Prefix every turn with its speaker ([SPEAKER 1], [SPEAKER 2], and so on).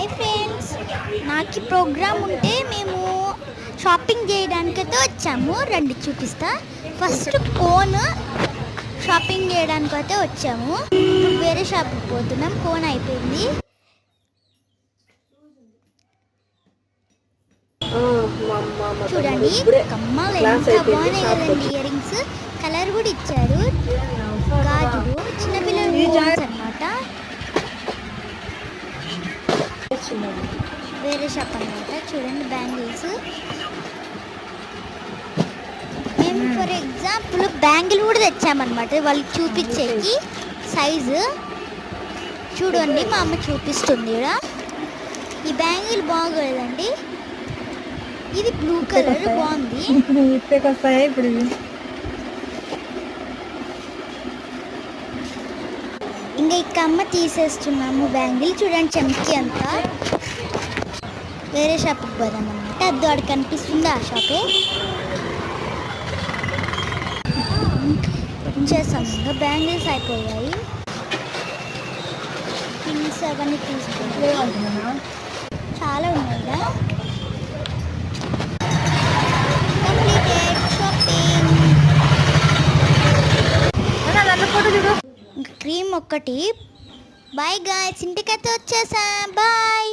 [SPEAKER 1] Hi friends, నాకు programme ఉంటే మేము షాపింగ్ చేయడానికైతే వచ్చాము. రండి చూపిస్తా. ఫస్ట్ కోన్ షాపింగ్ చేయడానికి అయితే వచ్చాము. ఇప్పుడు వేరే షాప్కి పోతున్నాం. కోన్ అయిపోయింది. చూడండి కమ్మలు ఎంత బాగున్నాయి కదండి. ఇయర్ రింగ్స్ కలర్ కూడా ఇచ్చారు. గాజులు చిన్నపిల్లలు అనమాట. వేరే షాప్ అనమాట. చూడండి బ్యాంగిల్స్. మేము ఫర్ ఎగ్జాంపుల్ బ్యాంగిల్ కూడా తెచ్చామన్నమాట వాళ్ళకి చూపించేకి. సైజు చూడండి, మా అమ్మ చూపిస్తుంది ఇక్కడ. ఈ బ్యాంగిల్ బాగోలేదండి. ఇది బ్లూ కలర్ బాగుంది. ఇంకా ఇక అమ్మ తీసేస్తున్నాము బ్యాంగిల్. చూడండి చెంకి అంతా. వేరే షాప్కి పోదాం అనమాట. అది వాడికి కనిపిస్తుంది ఆ షాపే. చేసాము. ఇంకా బ్యాంగిల్స్ అయిపోయాయి. పిన్స్ అవన్నీ తీసుకుంటాం. చాలా ఉన్నాయి కదా. Completed shopping. ఇంకా క్రీమ్ ఒక్కటి. బాయ్ గాయ్స్, ఇంటికైతే వచ్చేసాం. బాయ్.